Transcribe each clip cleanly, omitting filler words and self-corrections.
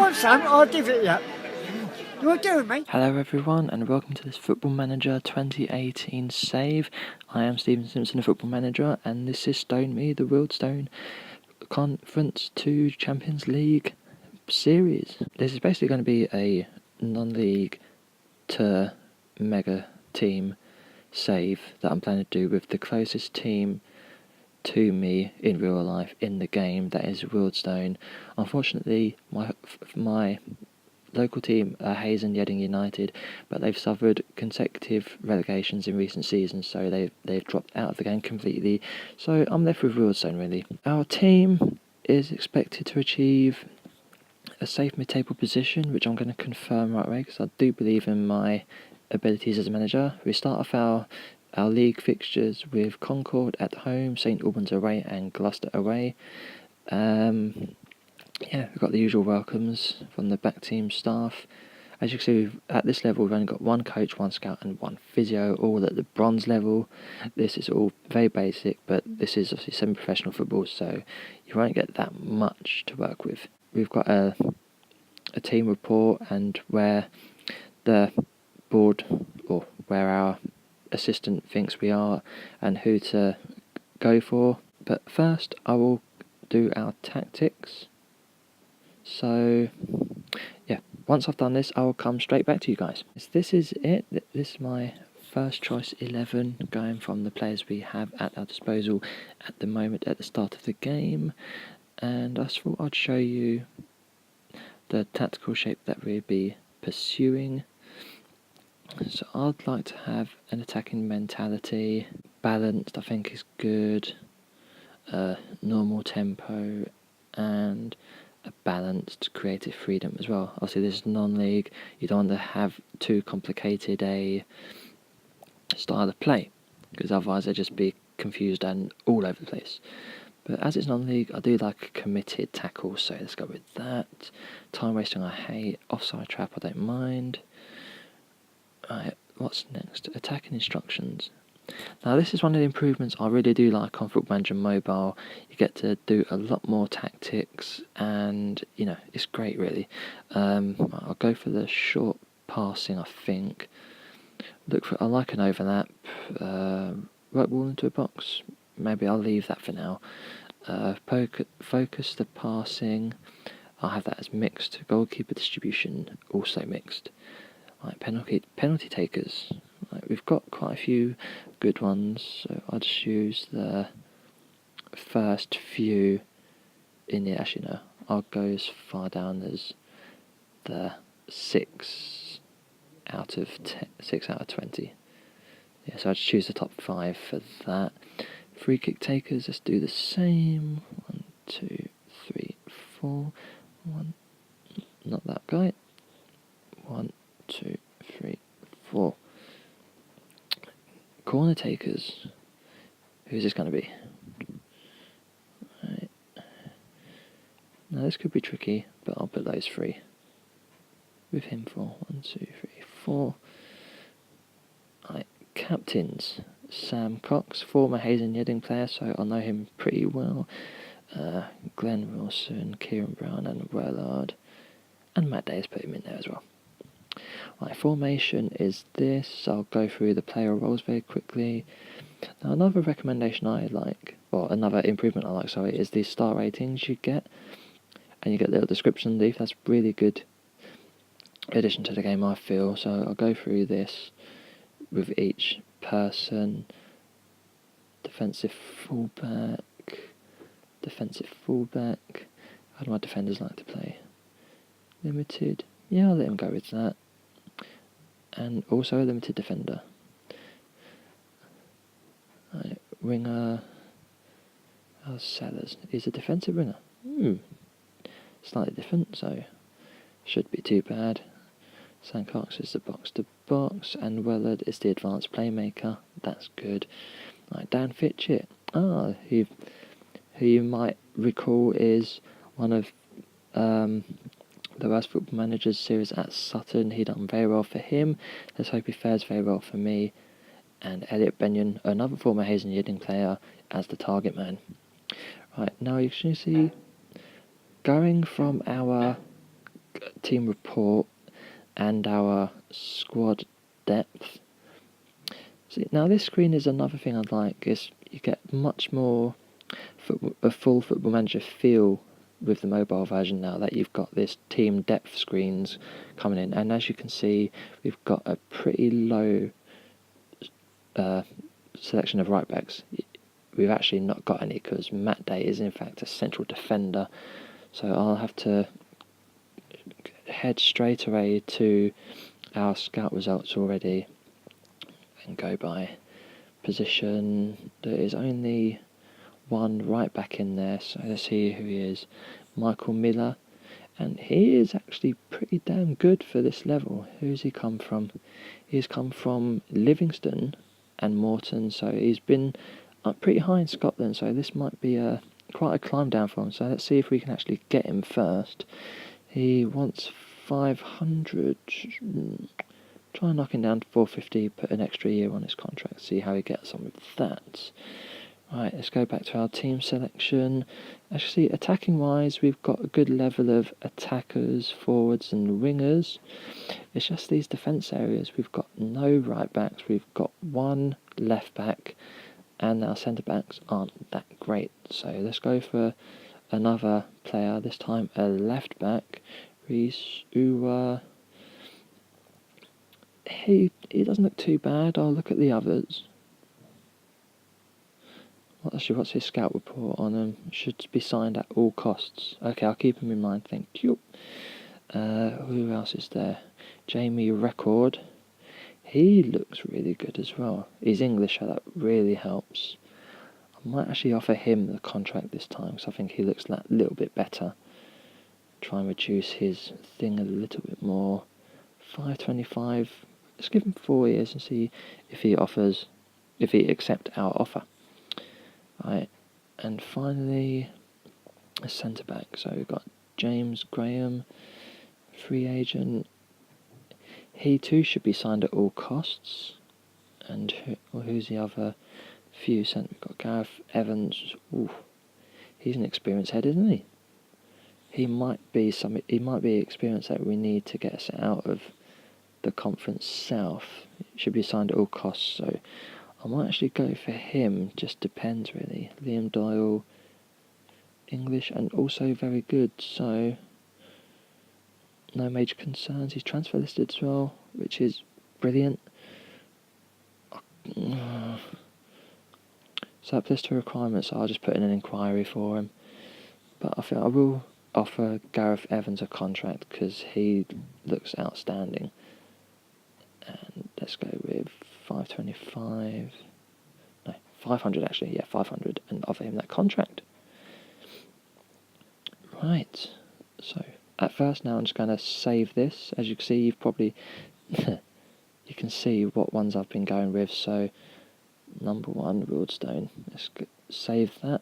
want some? I'll divvy it up. You'll do, mate. Hello everyone and welcome to this Football Manager 2018 save. I am Stephen Simpson, a Football Manager, and this is Stone Me, the Wealdstone Conference 2 Champions League series. This is basically going to be a non-league to mega team save that I'm planning to do with the closest team to me in real life in the game, that is Wealdstone. Unfortunately, my local team are Hayes and Yeading United, but they've suffered consecutive relegations in recent seasons, so they've dropped out of the game completely. So I'm left with Wealdstone really. Our team is expected to achieve a safe mid-table position, which I'm going to confirm right away because I do believe in my abilities as a manager. We start off our league fixtures with Concord at home, St Albans away and Gloucester away. Yeah, we've got the usual welcomes from the back team staff. As you can see, at this level we've only got one coach, one scout and one physio, all at the bronze level. This is all very basic, but this is obviously semi-professional football, so you won't get that much to work with. We've got a team report and where the board, or where our assistant thinks we are and who to go for. But first I will do our tactics. So, yeah, once I've done this, I will come straight back to you guys. So this is it. This is my first choice 11, going from the players we have at our disposal at the moment at the start of the game. And I thought I'd show you the tactical shape that we'll be pursuing. So I'd like to have an attacking mentality. Balanced, I think, is good. Normal tempo and a balanced creative freedom as well. Obviously this is non-league, you don't want to have too complicated a style of play because otherwise they'll just be confused and all over the place. But as it's non-league, I do like a committed tackle, so let's go with that. Time wasting I hate, offside trap I don't mind. Right, what's next? Attacking instructions. Now this is one of the improvements I really do like on Football Manager Mobile. You get to do a lot more tactics and, you know, it's great really. I'll go for the short passing, I think. I like an overlap. Right ball into a box. Maybe I'll leave that for now. Focus the passing. I'll have that as mixed. Goalkeeper distribution, also mixed. Right, penalty takers. Right, we've got quite a few good ones, so I'll just use the first few in the actually no, I'll go as far down as the 6 out of 20. Yeah, so I'll just choose the top 5 for that. Free kick takers, let's do the same. 1, 2, 3, 4. Not that guy. 1, 2, 3, 4. Corner takers. Who's this going to be? Right. Now this could be tricky, but I'll put those 3 with him for 1, 2, 3, 4. Right. Captains. Sam Cox, former Hayes and Yeading player, so I know him pretty well. Glenn Wilson, Kieran Brown and Wellard. And Matt Davis, put him in there as well. Right, formation is this. I'll go through the player roles very quickly. Now another recommendation I like, or another improvement I like, sorry, is the star ratings you get. And you get a little description underneath. That's really good addition to the game, I feel. So I'll go through this with each person. Defensive fullback. How do my defenders like to play? Limited. Yeah, I'll let him go with that. And also a limited defender. Right, winger. Sellers. He's a defensive winger. Slightly different, so should be too bad. Sam Cox is the box to box, and Wellard is the advanced playmaker. That's good. Right, Dan Fitchett. Who you might recall is one of the Worst Football Managers series at Sutton. He done very well for him. Let's hope he fares very well for me. And Elliot Benyon, another former Hayes and Yeading player, as the target man. Right, now you can see, going from our team report and our squad depth. See, now this screen is another thing I'd like, is you get much more a full Football Manager feel with the mobile version now that you've got this team depth screens coming in, and as you can see we've got a pretty low selection of right backs. We've actually not got any because Matt Day is in fact a central defender, so I'll have to head straight away to our scout results already and go by position. There is only one right back in there, so let's see who he is. Michael Miller, and he is actually pretty damn good for this level. Who's he come from? He's come from Livingston and Morton, so he's been up pretty high in Scotland, so this might be quite a climb down for him. So let's see if we can actually get him first. He wants 500. Try and knock him down to 450, put an extra year on his contract, see how he gets on with that. Right, let's go back to our team selection. As you see, attacking wise, we've got a good level of attackers, forwards and wingers. It's just these defence areas. We've got no right backs, we've got one left back, and our centre backs aren't that great. So let's go for another player, this time a left back. Reece Uwa. He doesn't look too bad. I'll look at the others. What's his scout report on him? Should be signed at all costs. Okay, I'll keep him in mind, thank you. Who else is there? Jamie Record. He looks really good as well. He's English, so that really helps. I might actually offer him the contract this time, because I think he looks that little bit better. Try and reduce his thing a little bit more. 525. Let's give him 4 years and see if he accepts our offer. Right, and finally a centre back. So we've got James Graham, free agent. He too should be signed at all costs. And who's the other few centre? We've got Gareth Evans. Ooh, he's an experienced head, isn't he? He might be experience that we need to get us out of the Conference South. He should be signed at all costs. So I might actually go for him, just depends really. Liam Doyle, English and also very good, so no major concerns. He's transfer listed as well, which is brilliant. Surplus to requirements, so I'll just put in an inquiry for him. But I think I will offer Gareth Evans a contract because he looks outstanding. And let's go with 525. No, 500 actually. Yeah, 500, and offer him that contract. Right. So at first, now I'm just going to save this. As you can see, you've probably you can see what ones I've been going with. So number 1, Wealdstone. Let's save that.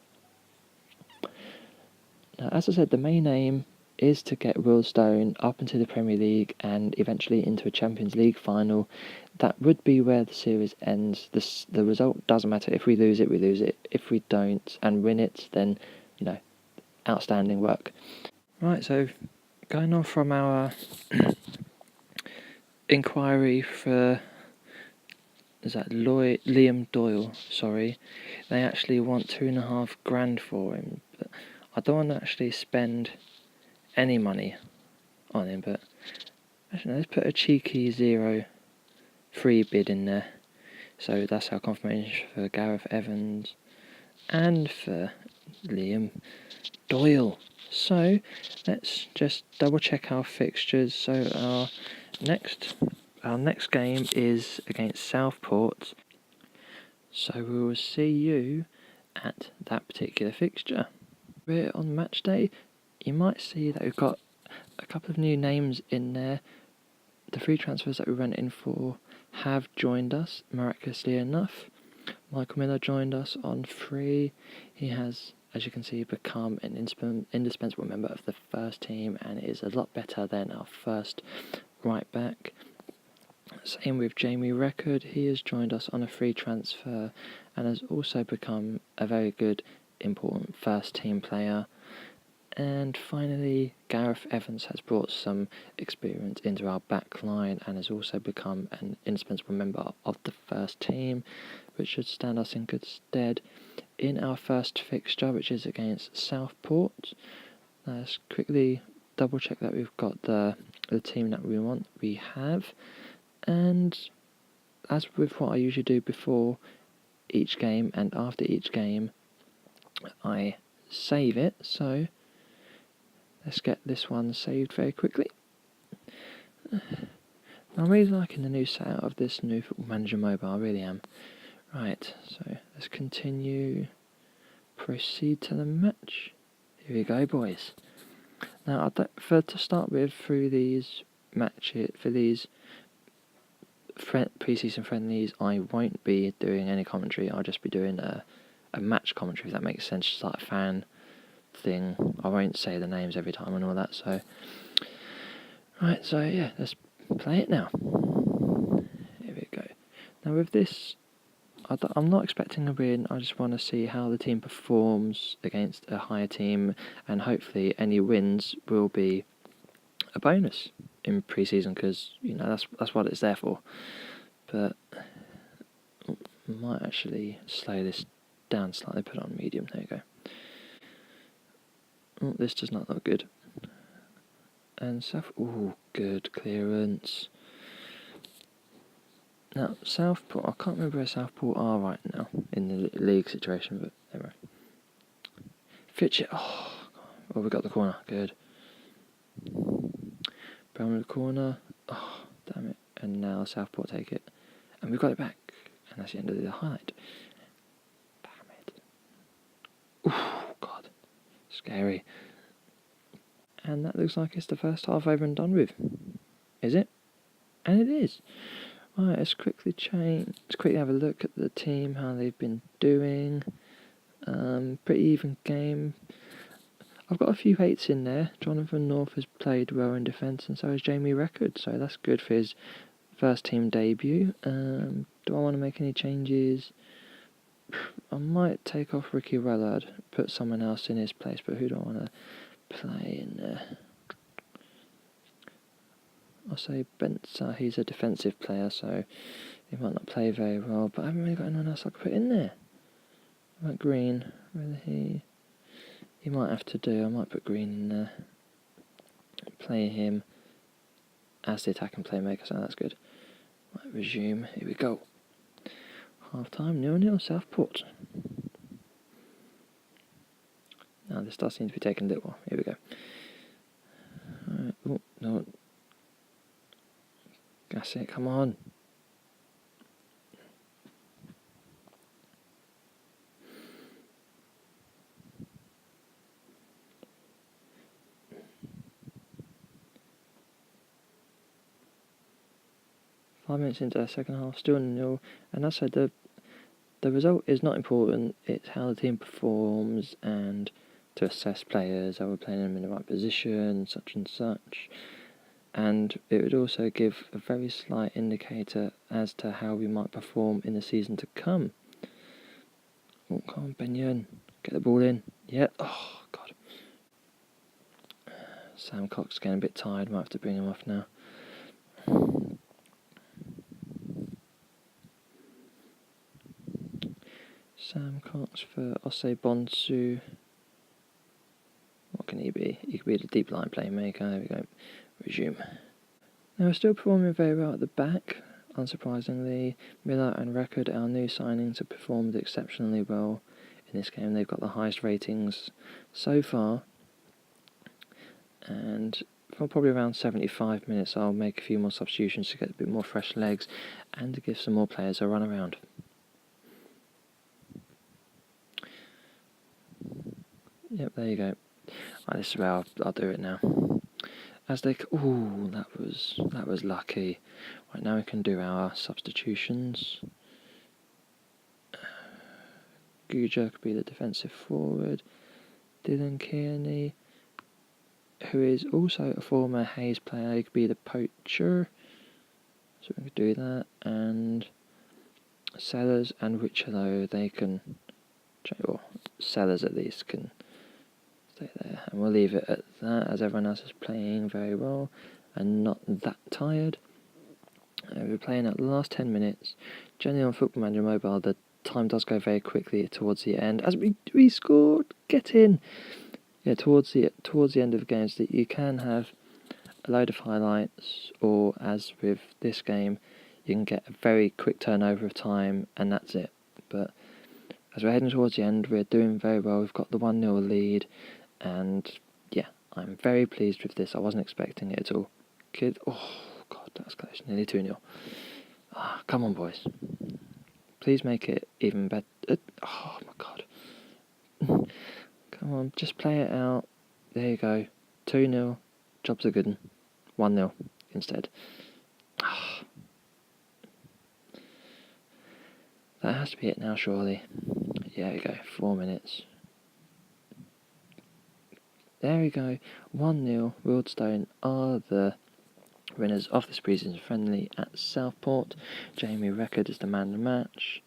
Now, as I said, the main aim is to get Wealdstone up into the Premier League and eventually into a Champions League final. That would be where the series ends. The result doesn't matter. If we lose it, we lose it. If we don't and win it, then, outstanding work. Right, so going on from our inquiry for, Liam Doyle, sorry. They actually want $2,500 for him, but I don't want to actually spend any money on him, but actually, let's put a cheeky 0 free bid in there. So that's our confirmation for Gareth Evans and for Liam Doyle. So let's just double check our fixtures. So our next game is against Southport. So we will see you at that particular fixture. We're on match day. You might see that we've got a couple of new names in there. The free transfers that we went in for have joined us, miraculously enough. Michael Miller joined us on free. He has, as you can see, become an indispensable member of the first team and is a lot better than our first right back. Same with Jamie Record. He has joined us on a free transfer and has also become a very good, important first team player. And finally, Gareth Evans has brought some experience into our back line and has also become an indispensable member of the first team, which should stand us in good stead in our first fixture, which is against Southport. Let's quickly double check that we've got the team that we want. We have, and as with what I usually do before each game and after each game, I save it. So let's get this one saved very quickly. I'm really liking the new setup of this new Football Manager mobile, I really am. Right, so let's continue. Proceed to the match. Here we go, boys. Now, to start with, through these matches, for these pre-season friendlies, I won't be doing any commentary. I'll just be doing a match commentary, if that makes sense, just like a fan thing. I won't say the names every time and all that. So, right, so yeah, let's play it now. Here we go. Now with this, I'm not expecting a win. I just want to see how the team performs against a higher team, and hopefully any wins will be a bonus in pre-season, because that's what it's there for. But I might actually slow this down slightly. Put it on medium. There you go. Oh, this does not look good. And good clearance. Now, Southport, I can't remember where Southport are right now in the league situation, but anyway. Fitch, we got the corner, good. Brown in the corner, damn it. And now Southport take it. And we've got it back. And that's the end of the highlight. Damn it. God. Scary. And that looks like it's the first half over and done with. Is it? And it is. Right, let's quickly have a look at the team, how they've been doing. Pretty even game. I've got a few hates in there. Jonathan North has played well in defence, and so has Jamie Record, so that's good for his first team debut. Do I want to make any changes? I might take off Ricky Rallard, put someone else in his place, but who do I want to play in there? I'll say Benza, he's a defensive player, so he might not play very well, but I haven't really got anyone else I could put in there. I want Green, whether he might have to do. I might put Green in there, play him as the attacking playmaker, so that's good. Right, resume, here we go. Half time, 0-0 Southport. Now this does seem to be taking a little while, here we go. Alright, no. That's it, come on. Five minutes into the second half, still 0, and as I said, the result is not important, it's how the team performs and to assess players, how we're playing them in the right position, such and such. And it would also give a very slight indicator as to how we might perform in the season to come. Oh, come on, Benyon. Get the ball in. Yeah. Oh, God. Sam Cox getting a bit tired. Might have to bring him off now. Sam Cox for Osei Bonsu. What can he be? He could be the deep line playmaker. There we go. Resume. Now we're still performing very well at the back. Unsurprisingly, Miller and Record, our new signings, have performed exceptionally well in this game. They've got the highest ratings so far. And for probably around 75 minutes, I'll make a few more substitutions to get a bit more fresh legs and to give some more players a run around. Yep, there you go. Right, this is where I'll do it now. As they, that was lucky. Right, now we can do our substitutions. Guja could be the defensive forward. Dylan Kearney, who is also a former Hayes player, he could be the poacher. So we could do that. And Sellers and Richello, they can, or Sellers at least can Stay there, and we'll leave it at that, as everyone else is playing very well and not that tired. We're playing at the last 10 minutes. Generally on Football Manager Mobile, the time does go very quickly towards the end. As we scored, get in. Yeah, towards the end of the games, that you can have a load of highlights, or as with this game, you can get a very quick turnover of time, and that's it. But as we're heading towards the end, we're doing very well. We've got the 1-0 lead, and yeah, I'm very pleased with this. I wasn't expecting it at all. Oh God, that's close. Nearly 2-0. Ah, come on, boys. Please make it even better. Oh my God. Come on, just play it out. There you go. 2-0. Job's a good one. 1-0 instead. Ah. That has to be it now, surely. Yeah, there we go. 4 minutes. There we go. 1-0. Wealdstone are the winners of this preseason friendly at Southport. Jamie Record is the man of the match.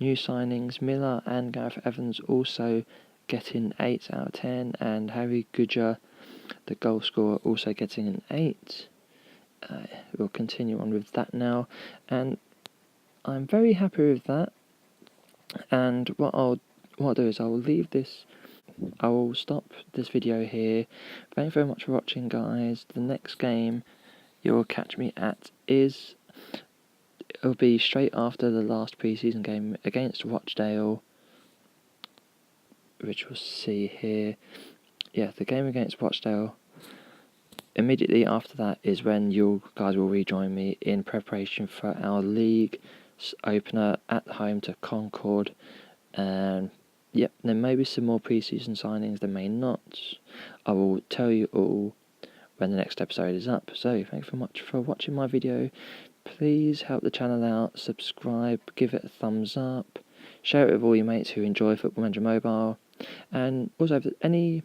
New signings, Miller and Gareth Evans also getting 8 out of 10, and Harry Guja, the goal scorer, also getting an 8. We'll continue on with that now, and I'm very happy with that. And what I'll do is I will stop this video here. Thank you very much for watching, guys. The next game you'll catch me at it'll be straight after the last pre-season game against Rochdale, which we'll see here. Yeah, the game against Rochdale. Immediately after that is when you guys will rejoin me in preparation for our league opener at home to Concord. And yep, there may be some more pre-season signings, there may not. I will tell you all when the next episode is up. So thanks very much for watching my video. Please help the channel out, subscribe, give it a thumbs up, share it with all your mates who enjoy Football Manager Mobile, and also if there's any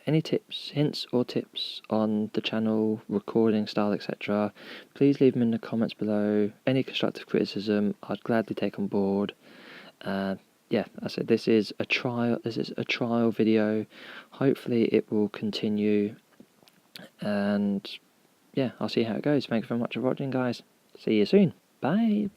hints or tips on the channel, recording style, etc., please leave them in the comments below. Any constructive criticism I'd gladly take on board. Yeah, I said this is a trial video. Hopefully it will continue, and yeah, I'll see how it goes. Thank you very much for watching, guys. See you soon. Bye.